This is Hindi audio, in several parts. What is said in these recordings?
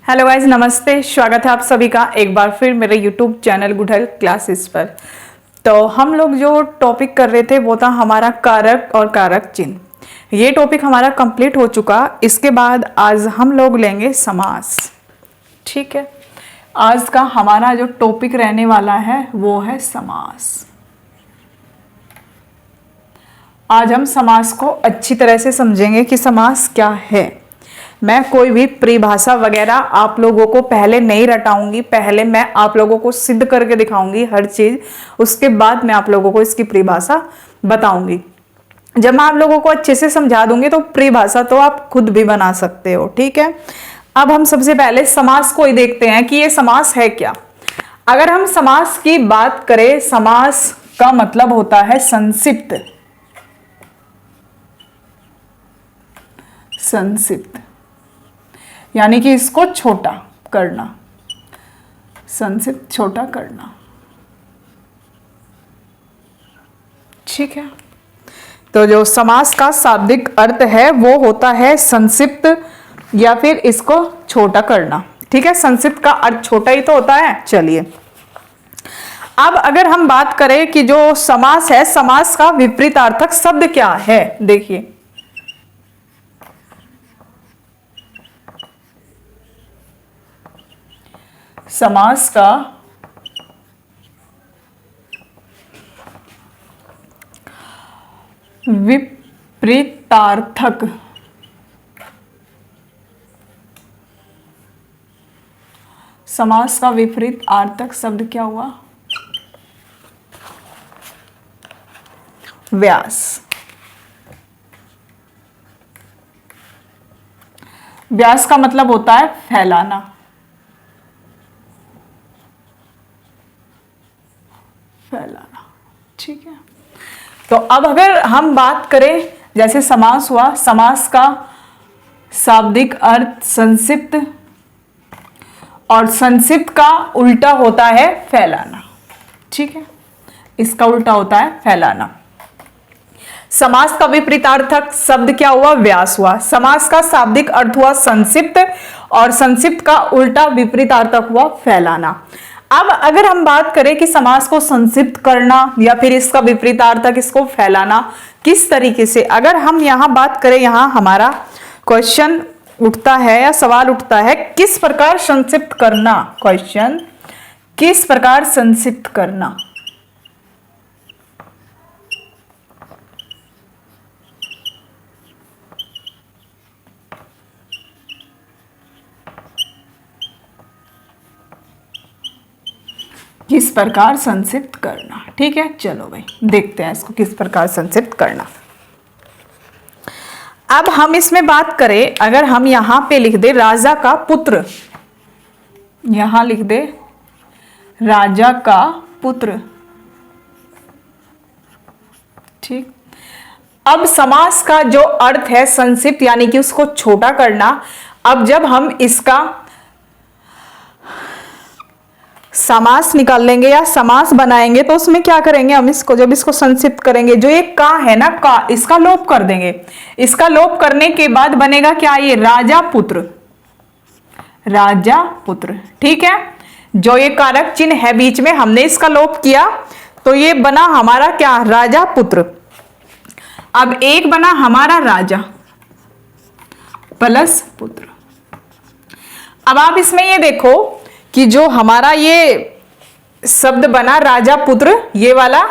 हेलो गाइज, नमस्ते। स्वागत है आप सभी का एक बार फिर मेरे YouTube channel good health classes पर। तो हम लोग जो टॉपिक कर रहे थे वो था हमारा कारक और कारक चिन्ह। ये टॉपिक हमारा कंप्लीट हो चुका। इसके बाद आज हम लोग लेंगे समास। ठीक है, आज का हमारा जो टॉपिक रहने वाला है वो है समास। आज हम समास को अच्छी तरह से समझेंगे कि समास क्या है। मैं कोई भी परिभाषा वगैरह आप लोगों को पहले नहीं रटाऊंगी, पहले मैं आप लोगों को सिद्ध करके दिखाऊंगी हर चीज, उसके बाद मैं आप लोगों को इसकी परिभाषा बताऊंगी। जब मैं आप लोगों को अच्छे से समझा दूंगी तो परिभाषा तो आप खुद भी बना सकते हो। ठीक है, अब हम सबसे पहले समास को ही देखते हैं कि ये समास है क्या। अगर हम समास की बात करें, समास का मतलब होता है संक्षिप्त। संक्षिप्त यानी कि इसको छोटा करना, संक्षिप्त छोटा करना। ठीक है, तो जो समास का शाब्दिक अर्थ है वो होता है संक्षिप्त या फिर इसको छोटा करना। ठीक है, संक्षिप्त का अर्थ छोटा ही तो होता है। चलिए, अब अगर हम बात करें कि जो समास है, समास का विपरीतार्थक शब्द क्या है, देखिए। समास का विपरीतार्थक समास का विपरीतार्थक शब्द क्या हुआ? व्यास। व्यास का मतलब होता है फैलाना। फैलाना। ठीक है, तो अब अगर हम बात करें, जैसे समास हुआ, समास का शाब्दिक अर्थ संक्षिप्त, और संक्षिप्त का उल्टा होता है फैलाना। ठीक है, इसका उल्टा होता है फैलाना। समास का विपरीतार्थक शब्द क्या हुआ? व्यास हुआ। समास का शाब्दिक अर्थ हुआ संक्षिप्त, और संक्षिप्त का उल्टा विपरीतार्थक हुआ फैलाना। अब अगर हम बात करें कि समास को संक्षिप्त करना या फिर इसका विपरीतार्थक इसको फैलाना किस तरीके से, अगर हम यहां बात करें, यहां हमारा क्वेश्चन उठता है या सवाल उठता है, किस प्रकार संक्षिप्त करना। क्वेश्चन, किस प्रकार संक्षिप्त करना। किस प्रकार संक्षिप्त करना। ठीक है, चलो भाई देखते हैं इसको किस प्रकार संक्षिप्त करना। अब हम इसमें बात करें, अगर हम यहां पे लिख दे राजा का पुत्र, यहां लिख दे राजा का पुत्र। ठीक, अब समास का जो अर्थ है संक्षिप्त यानी कि उसको छोटा करना। अब जब हम इसका समास निकाल लेंगे या समास बनाएंगे तो उसमें क्या करेंगे हम, इसको जब इसको संक्षिप्त करेंगे, जो ये का है ना, का, इसका लोप कर देंगे। इसका लोप करने के बाद बनेगा क्या? ये राजा पुत्र। राजा पुत्र। ठीक है, जो ये कारक चिन्ह है बीच में, हमने इसका लोप किया तो ये बना हमारा क्या? राजा पुत्र। अब एक बना हमारा राजा प्लस पुत्र। अब आप इसमें ये देखो कि जो हमारा ये शब्द बना राजा पुत्र, ये वाला,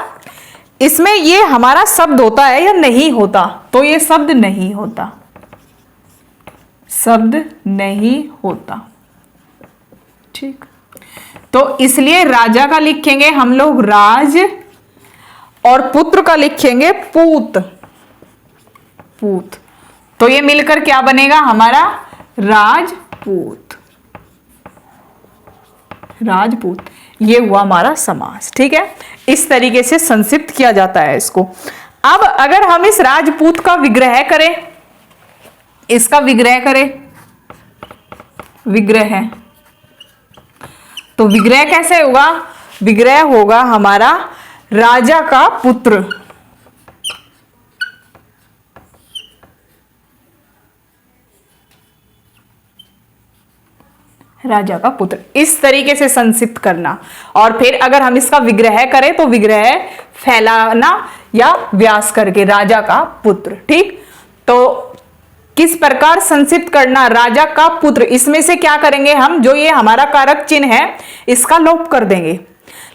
इसमें ये हमारा शब्द होता है या नहीं होता? तो ये शब्द नहीं होता, शब्द नहीं होता। ठीक, तो इसलिए राजा का लिखेंगे हम लोग राज, और पुत्र का लिखेंगे पूत। पूत, तो ये मिलकर क्या बनेगा हमारा? राजपूत। राजपूत, ये हुआ हमारा समास। ठीक है, इस तरीके से संक्षिप्त किया जाता है इसको। अब अगर हम इस राजपूत का विग्रह करें, इसका विग्रह करें, विग्रह, तो विग्रह कैसे होगा? विग्रह होगा हमारा राजा का पुत्र। राजा का पुत्र, इस तरीके से संक्षिप्त करना। और फिर अगर हम इसका विग्रह करें तो विग्रह फैलाना या व्यास करके राजा का पुत्र। ठीक, तो किस प्रकार संक्षिप्त करना राजा का पुत्र, इसमें से क्या करेंगे हम, जो ये हमारा कारक चिन्ह है इसका लोप कर देंगे।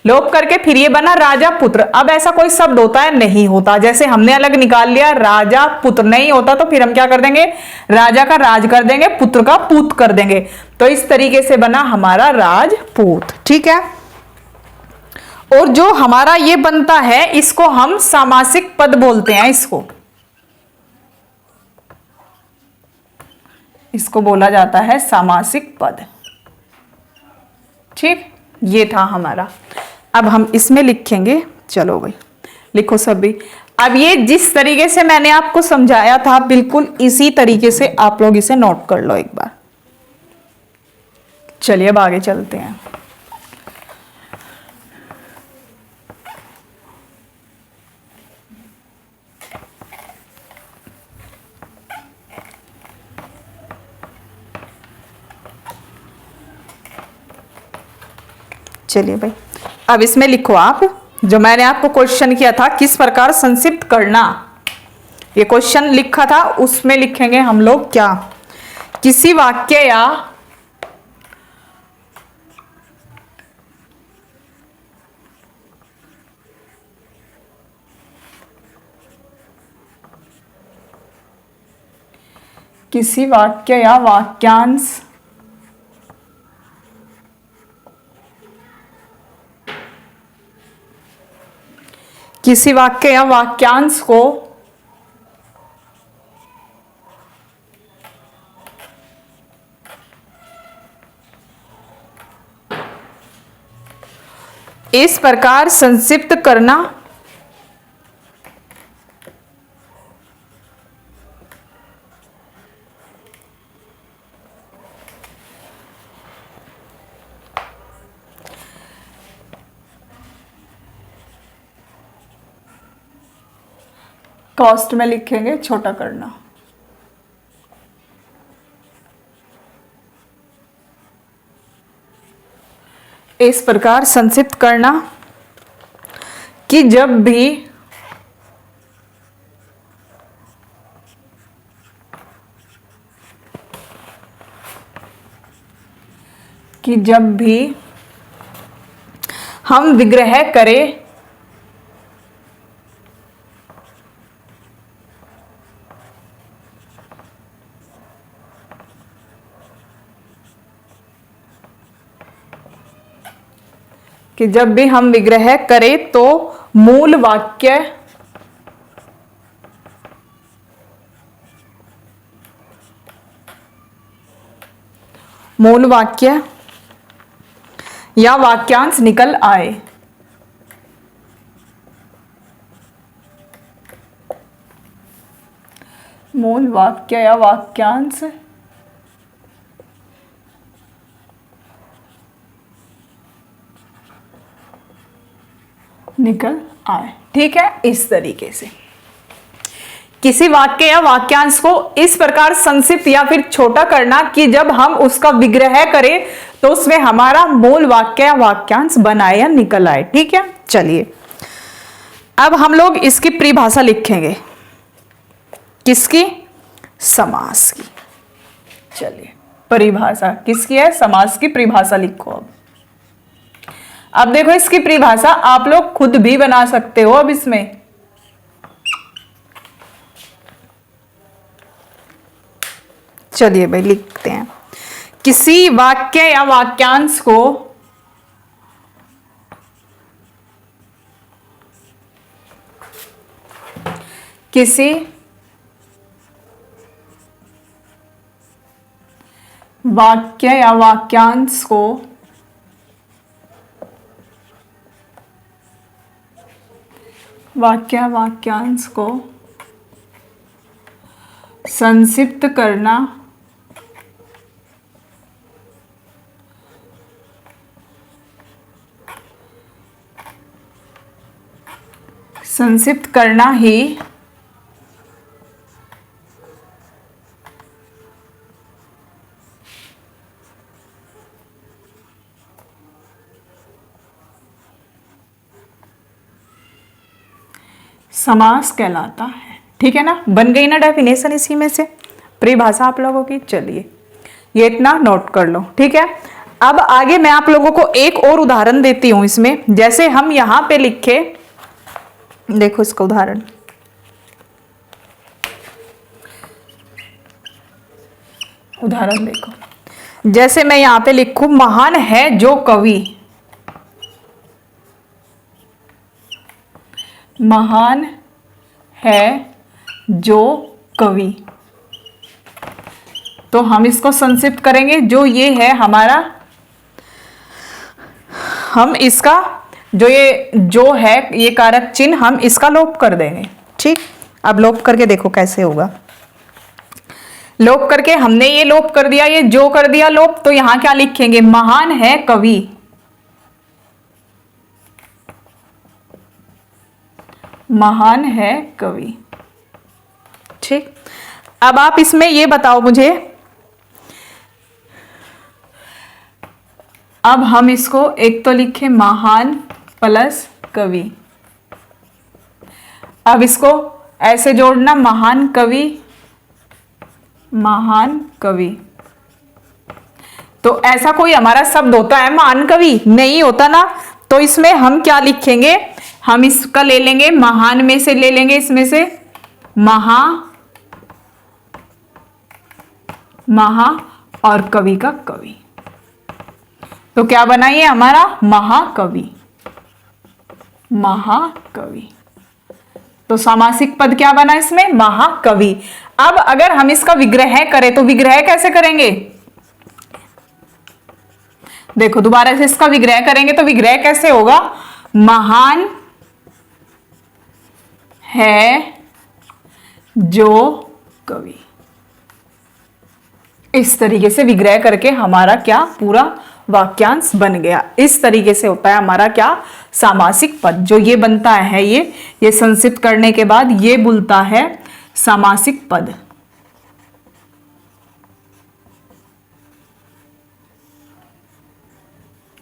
लोप करके फिर ये बना राजा पुत्र। अब ऐसा कोई शब्द होता है, नहीं होता। जैसे हमने अलग निकाल लिया राजा पुत्र, नहीं होता, तो फिर हम क्या कर देंगे, राजा का राज कर देंगे, पुत्र का पूत कर देंगे। तो इस तरीके से बना हमारा राजपूत। ठीक है, और जो हमारा ये बनता है इसको हम सामासिक पद बोलते हैं। इसको बोला जाता है सामासिक पद। ठीक, ये था हमारा। अब हम इसमें लिखेंगे, चलो भाई लिखो सभी। अब ये जिस तरीके से मैंने आपको समझाया था बिल्कुल इसी तरीके से आप लोग इसे नोट कर लो एक बार। चलिए अब आगे चलते हैं। चलिए भाई, अब इसमें लिखो आप, जो मैंने आपको क्वेश्चन किया था किस प्रकार संक्षिप्त करना, ये क्वेश्चन लिखा था, उसमें लिखेंगे हम लोग क्या, किसी वाक्य या वाक्यांश किसी वाक्य या वाक्यांश को इस प्रकार संक्षिप्त करना कॉस्ट में लिखेंगे छोटा करना। इस प्रकार संक्षिप्त करना कि जब भी हम विग्रह करें तो मूल वाक्य या वाक्यांश निकल आए। मूल वाक्य या वाक्यांश निकल आए। ठीक है, इस तरीके से किसी वाक्य या वाक्यांश को इस प्रकार संक्षिप्त या फिर छोटा करना कि जब हम उसका विग्रह करें तो उसमें हमारा मूल वाक्य या वाक्यांश बनाए या निकल आए। ठीक है, चलिए अब हम लोग इसकी परिभाषा लिखेंगे। किसकी? समास की। चलिए परिभाषा किसकी है? समास की परिभाषा लिखो। अब देखो इसकी परिभाषा आप लोग खुद भी बना सकते हो। अब इसमें चलिए भाई लिखते हैं। किसी वाक्य या वाक्यांश को किसी वाक्य या वाक्यांश को संक्षिप्त करना ही समास कहलाता है। ठीक है ना, बन गई ना डेफिनेशन इसी में से, परिभाषा आप लोगों की। चलिए ये इतना नोट कर लो। ठीक है, अब आगे मैं आप लोगों को एक और उदाहरण देती हूं इसमें। जैसे हम यहां पे लिखे, देखो इसका उदाहरण, उदाहरण देखो, जैसे मैं यहां पे लिखूं महान है जो कवि, महान है जो कवि, तो हम इसको संक्षिप्त करेंगे। जो ये है हमारा, हम इसका जो है ये कारक चिन्ह, हम इसका लोप कर देंगे। ठीक, अब लोप करके देखो कैसे होगा। लोप करके हमने ये लोप कर दिया, ये जो कर दिया लोप, तो यहां क्या लिखेंगे, महान है कवि, महान है कवि। ठीक, अब आप इसमें ये बताओ मुझे, अब हम इसको एक तो लिखे महान प्लस कवि, अब इसको ऐसे जोड़ना, महान कवि, महान कवि। तो ऐसा कोई हमारा शब्द होता है महान कवि? नहीं होता ना। तो इसमें हम क्या लिखेंगे, हम इसका ले लेंगे, महान में से ले लेंगे, इसमें से महा और कवि का कवि, तो क्या बना ये हमारा महाकवि, महाकवि। तो सामासिक पद क्या बना इसमें, महाकवि। अब अगर हम इसका विग्रह करें तो विग्रह कैसे करेंगे, देखो दोबारा से इसका विग्रह करेंगे तो विग्रह कैसे होगा, महान है जो कवि। इस तरीके से विग्रह करके हमारा क्या पूरा वाक्यांश बन गया। इस तरीके से होता है हमारा क्या, सामासिक पद। जो ये बनता है ये संक्षिप्त करने के बाद ये बोलता है सामासिक पद।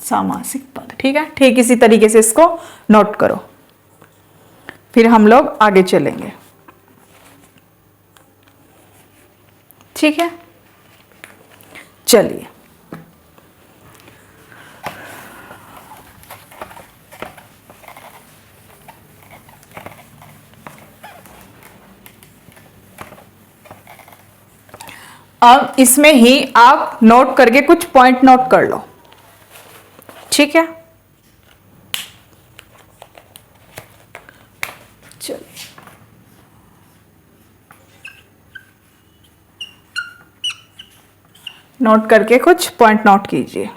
सामासिक पद, ठीक है। ठीक इसी तरीके से इसको नोट करो, फिर हम लोग आगे चलेंगे। ठीक है, चलिए अब इसमें ही आप नोट करके कुछ पॉइंट नोट कर लो। ठीक है, चलिए नोट करके कुछ पॉइंट नोट कीजिए।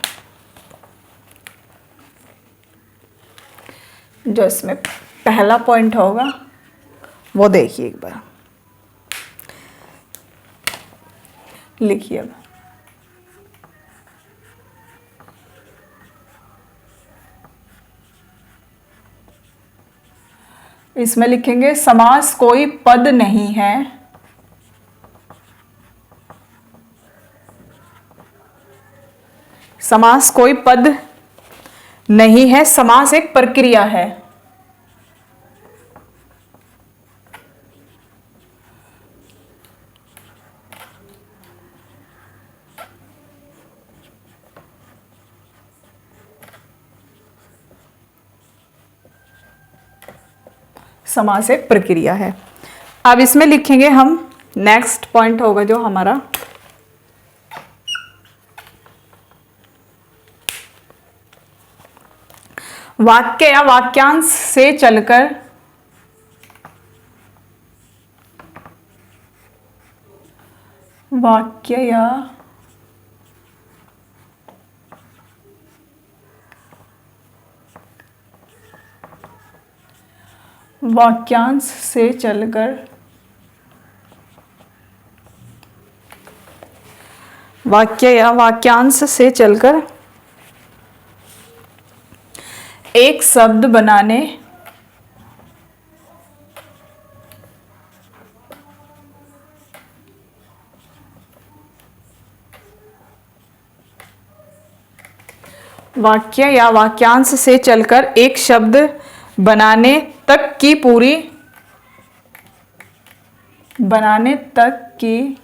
जो इसमें पहला पॉइंट होगा वो देखिए एक बार, लिखिए। अब इसमें लिखेंगे समास कोई पद नहीं है, समास कोई पद नहीं है, समास एक प्रक्रिया है। समास एक प्रक्रिया है। अब इसमें लिखेंगे हम, नेक्स्ट पॉइंट होगा जो हमारा, वाक्य या वाक्यांश से चलकर वाक्य या वाक्यांश से चलकर वाक्य या वाक्यांश से चलकर एक शब्द बनाने वाक्य या वाक्यांश से चलकर एक शब्द बनाने तक की पूरी बनाने तक की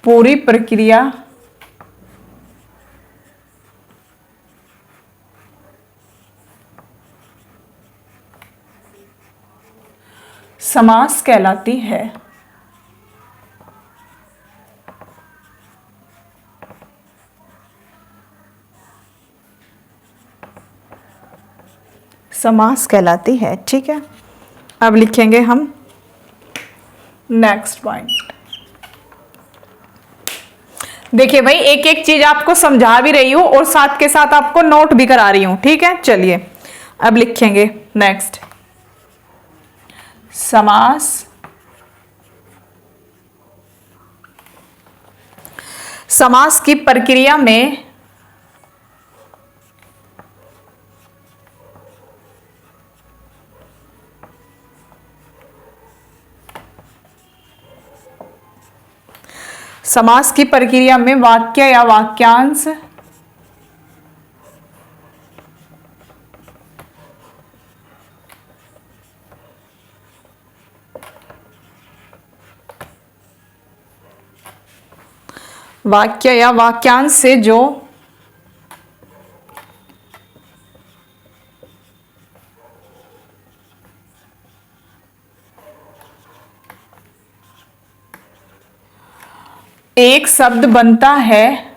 पूरी प्रक्रिया समास कहलाती है। समास कहलाती है। ठीक है, अब लिखेंगे हम नेक्स्ट पॉइंट। देखिए भाई, एक एक चीज आपको समझा भी रही हूं और साथ के साथ आपको नोट भी करा रही हूं। ठीक है, चलिए अब लिखेंगे नेक्स्ट। समास समास की प्रक्रिया में समास की प्रक्रिया में वाक्य या वाक्यांश से जो एक शब्द बनता है,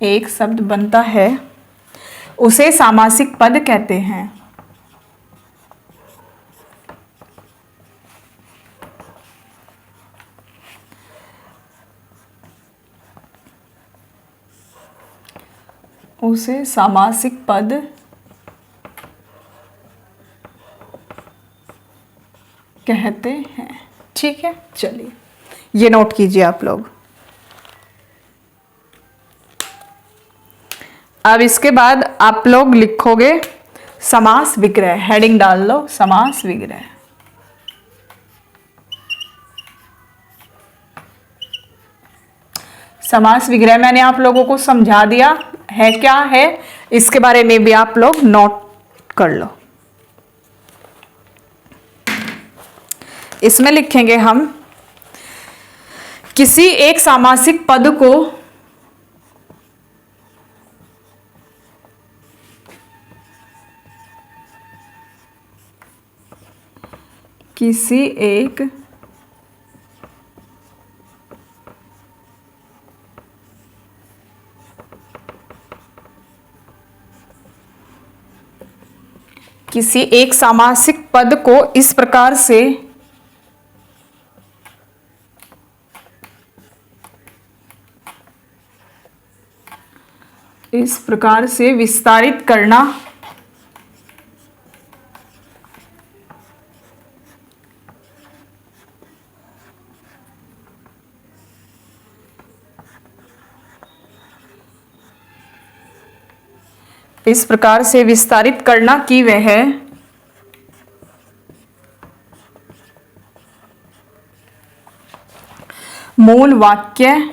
एक शब्द बनता है, उसे सामासिक पद कहते हैं। उसे सामासिक पद कहते हैं। ठीक है, चलिए ये नोट कीजिए आप लोग। अब इसके बाद आप लोग लिखोगे समास विग्रह। हेडिंग डाल लो, समास विग्रह। समास विग्रह मैंने आप लोगों को समझा दिया है क्या है, इसके बारे में भी आप लोग नोट कर लो। इसमें लिखेंगे हम किसी एक सामासिक पद को किसी एक सामासिक पद को इस प्रकार से विस्तारित करना कि वह मूल वाक्य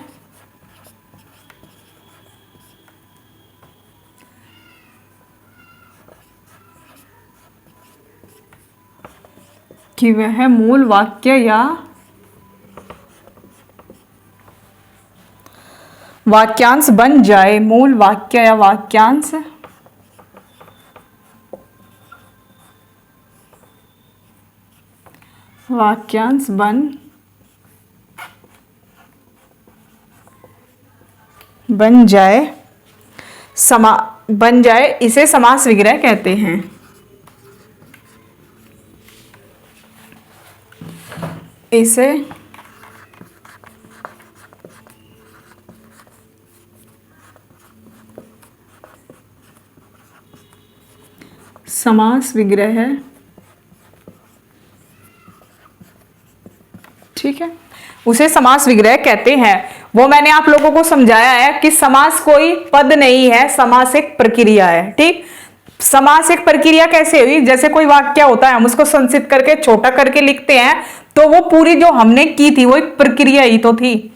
या वाक्यांश बन जाए। मूल वाक्य या वाक्यांश बन जाए, इसे समास विग्रह कहते हैं। इसे समास विग्रह है। ठीक है, उसे समास विग्रह कहते हैं। वो मैंने आप लोगों को समझाया है कि समास कोई पद नहीं है, समास एक प्रक्रिया है। ठीक, समास एक प्रक्रिया कैसे हुई? जैसे कोई वाक्य होता है, हम उसको संक्षिप्त करके छोटा करके लिखते हैं, तो वो पूरी जो हमने की थी वो एक प्रक्रिया ही तो थी।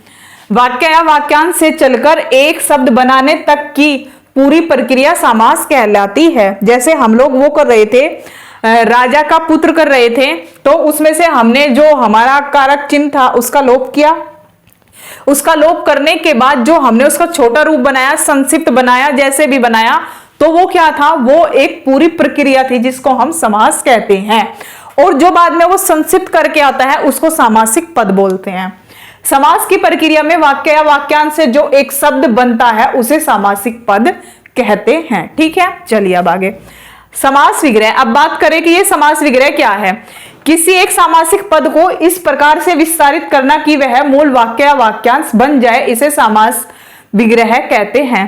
वाक्य या वाक्यांश से चलकर एक शब्द बनाने तक की पूरी प्रक्रिया समास कहलाती है। जैसे हम लोग वो कर रहे थे, राजा का पुत्र कर रहे थे, तो उसमें से हमने जो हमारा कारक चिन्ह था उसका लोप किया। उसका लोप करने के बाद जो हमने उसका छोटा रूप बनाया, संक्षिप्त बनाया, जैसे भी बनाया, तो वो क्या था, वो एक पूरी प्रक्रिया थी जिसको हम समास कहते हैं। और जो बाद में वो संक्षिप्त करके आता है उसको सामासिक पद बोलते हैं। समास की प्रक्रिया में वाक्य या वाक्यांश से जो एक शब्द बनता है उसे सामासिक पद कहते हैं। ठीक है, चलिए अब आगे समास विग्रह। अब बात करें कि ये समास विग्रह क्या है। किसी एक सामासिक पद को इस प्रकार से विस्तारित करना कि वह मूल वाक्य या वाक्यांश बन जाए, इसे समास विग्रह कहते हैं।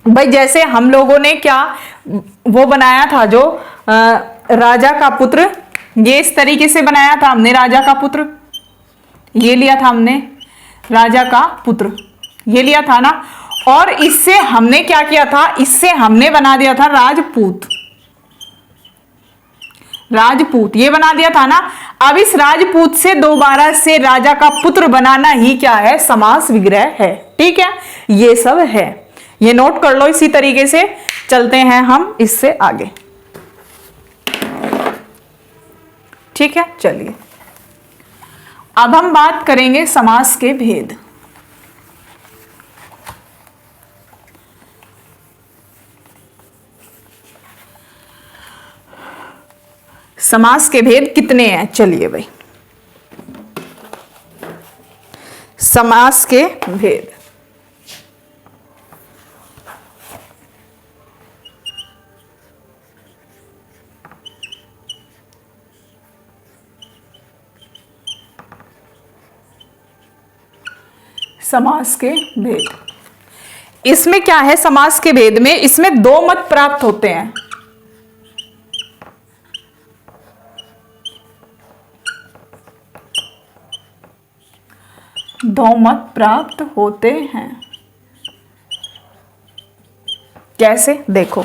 भाई जैसे हम लोगों ने क्या वो बनाया था, जो राजा का पुत्र, ये इस तरीके से बनाया था हमने, राजा का पुत्र ये लिया था हमने, राजा का पुत्र ये लिया था ना, और इससे हमने क्या किया था, इससे हमने बना दिया था राजपूत, राजपूत ये बना दिया था ना। अब इस राजपूत से दोबारा से राजा का पुत्र बनाना ही क्या है, समास विग्रह है। ठीक है, ये सब है, ये नोट कर लो। इसी तरीके से चलते हैं हम इससे आगे। ठीक है, चलिए अब हम बात करेंगे समास के भेद। समास के भेद कितने हैं, चलिए भाई समास के भेद। समास के भेद, इसमें क्या है, समास के भेद में इसमें दो मत प्राप्त होते हैं। दो मत प्राप्त होते हैं। कैसे, देखो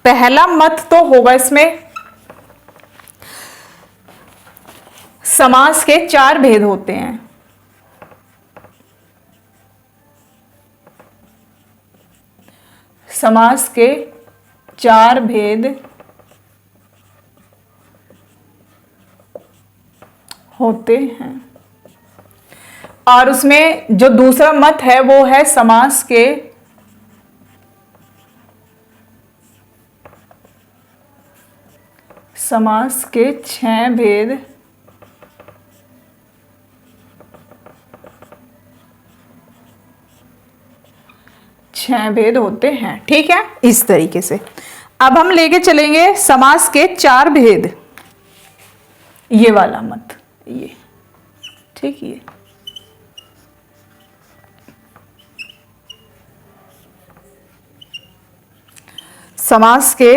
पहला मत तो होगा इसमें, समास के चार भेद होते हैं। समास के चार भेद होते हैं, और उसमें जो दूसरा मत है वो है समास के छह भेद होते हैं। ठीक है, इस तरीके से अब हम लेके चलेंगे समास के चार भेद, ये वाला मत, ये ठीक, ये समास के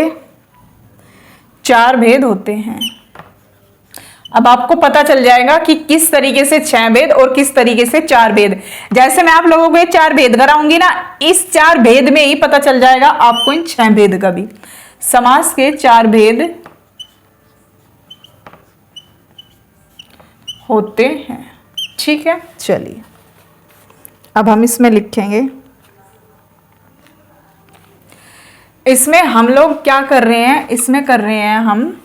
चार भेद होते हैं। अब आपको पता चल जाएगा कि किस तरीके से छह भेद और किस तरीके से चार भेद। जैसे मैं आप लोगों को ये चार भेद कराऊंगी ना, इस चार भेद में ही पता चल जाएगा आपको इन छह भेद का भी। समास के चार भेद होते हैं। ठीक है, चलिए अब हम इसमें लिखेंगे, इसमें हम लोग क्या कर रहे हैं, इसमें कर रहे हैं हम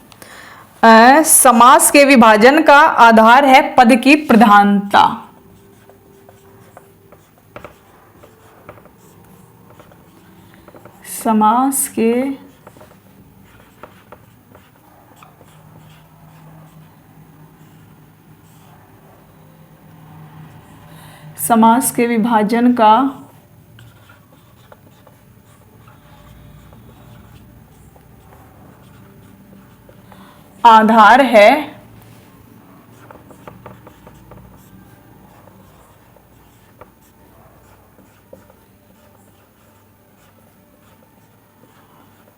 समास के विभाजन का आधार है पद की प्रधानता। समास के विभाजन का आधार है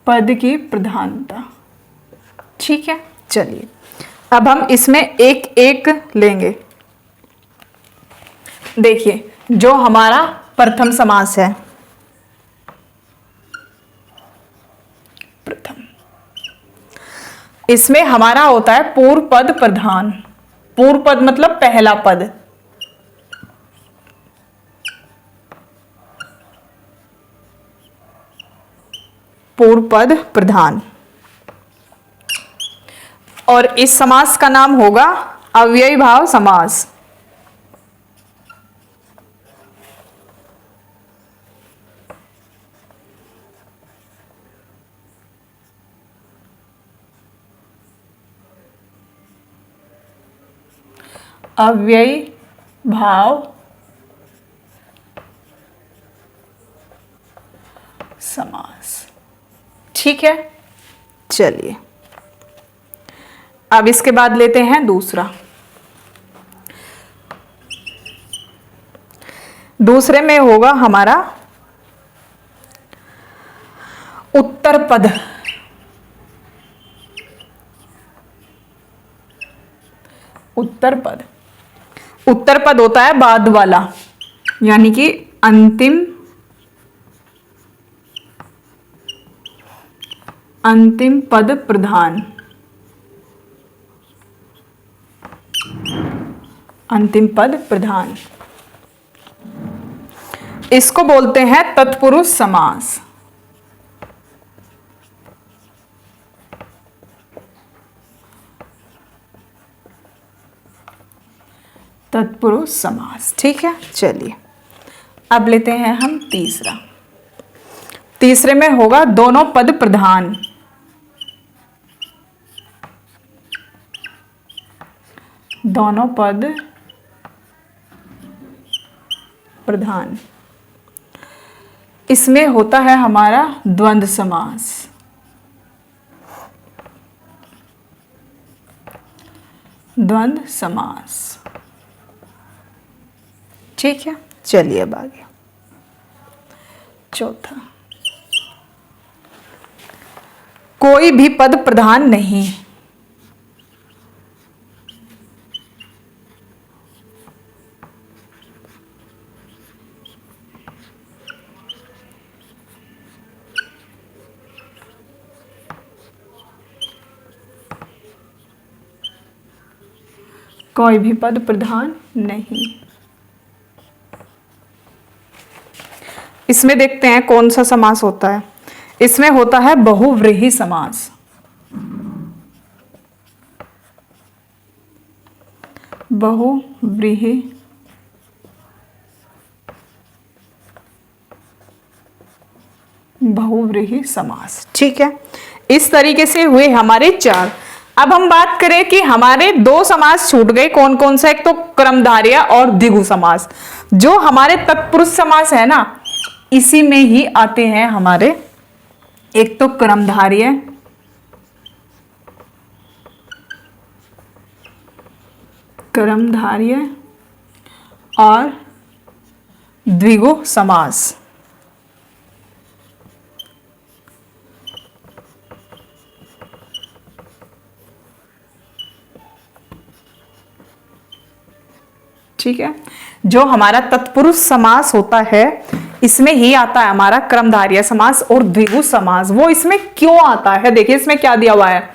पद की प्रधानता। ठीक है, चलिए अब हम इसमें एक एक लेंगे। देखिए, जो हमारा प्रथम समास है, प्रथम, इसमें हमारा होता है पूर्व पद प्रधान। पूर्व पद मतलब पहला पद। पूर्व पद प्रधान। और इस समास का नाम होगा अव्ययी भाव समास। अव्ययी भाव समास। ठीक है, चलिए अब इसके बाद लेते हैं दूसरा। दूसरे में होगा हमारा उत्तर पद। उत्तर पद। उत्तर पद होता है बाद वाला, यानी कि अंतिम पद प्रधान। अंतिम पद प्रधान, इसको बोलते हैं तत्पुरुष समास। तत्पुरुष समास। ठीक है, चलिए अब लेते हैं हम तीसरा। तीसरे में होगा दोनों पद प्रधान। दोनों पद प्रधान, इसमें होता है हमारा द्वंद्व समास। द्वंद्व समास। ठीक है, चलिए अब आगे चौथा। कोई भी पद प्रधान नहीं। कोई भी पद प्रधान नहीं। इसमें देखते हैं कौन सा समास होता है। इसमें होता है बहुव्रीहि समास। बहुव्रीहि समास। ठीक है, इस तरीके से हुए हमारे चार। अब हम बात करें कि हमारे दो समास छूट गए, कौन कौन सा? एक तो क्रमधारय और द्विगु समास। जो हमारे तत्पुरुष समास है ना, इसी में ही आते हैं हमारे, एक तो क्रमधारय और द्विगु समास। ठीक है, जो हमारा तत्पुरुष समास होता है इसमें ही आता है हमारा क्रमधारय समास और द्विगु समास। वो इसमें क्यों आता है? देखिए इसमें क्या दिया हुआ है,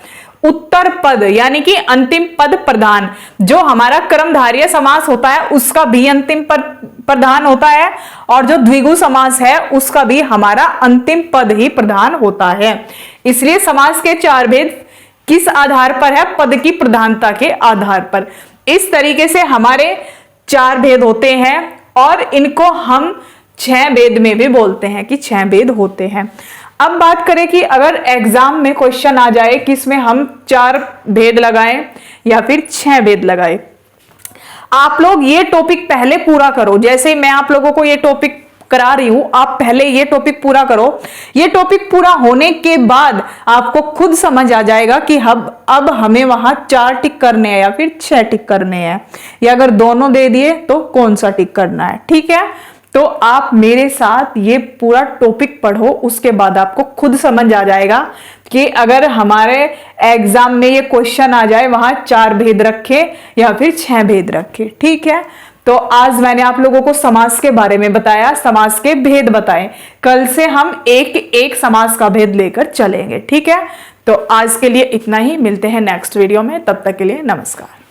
उत्तर पद यानी कि अंतिम पद प्रधान। जो हमारा क्रमधारय समास होता है उसका भी अंतिम पद प्रधान होता है, और जो द्विगु समास है उसका भी हमारा अंतिम पद ही प्रधान होता है। इसलिए समास के चार भेद किस आधार पर है? पद की प्रधानता के आधार पर। इस तरीके से हमारे चार भेद होते हैं, और इनको हम 6 भेद में भी बोलते हैं कि 6 भेद होते हैं। अब बात करें कि अगर एग्जाम में क्वेश्चन आ जाए कि इसमें हम 4 भेद लगाएं या फिर 6 भेद लगाएं, आप लोग ये टॉपिक पहले पूरा करो। जैसे मैं आप लोगों को ये टॉपिक करा रही हूं, आप पहले ये टॉपिक पूरा करो। ये टॉपिक पूरा होने के बाद आपको खुद समझ आ जाएगा कि अब हमें वहां 4 टिक करने हैं या फिर 6 टिक करने हैं, या अगर दोनों दे दिए तो कौन सा टिक करना है। ठीक है, तो आप मेरे साथ ये पूरा टॉपिक पढ़ो, उसके बाद आपको खुद समझ आ जाएगा कि अगर हमारे एग्जाम में ये क्वेश्चन आ जाए वहां 4 भेद रखे या फिर 6 भेद रखे। ठीक है, तो आज मैंने आप लोगों को समास के बारे में बताया, समास के भेद बताए। कल से हम एक एक समास का भेद लेकर चलेंगे। ठीक है, तो आज के लिए इतना ही, मिलते हैं नेक्स्ट वीडियो में, तब तक के लिए नमस्कार।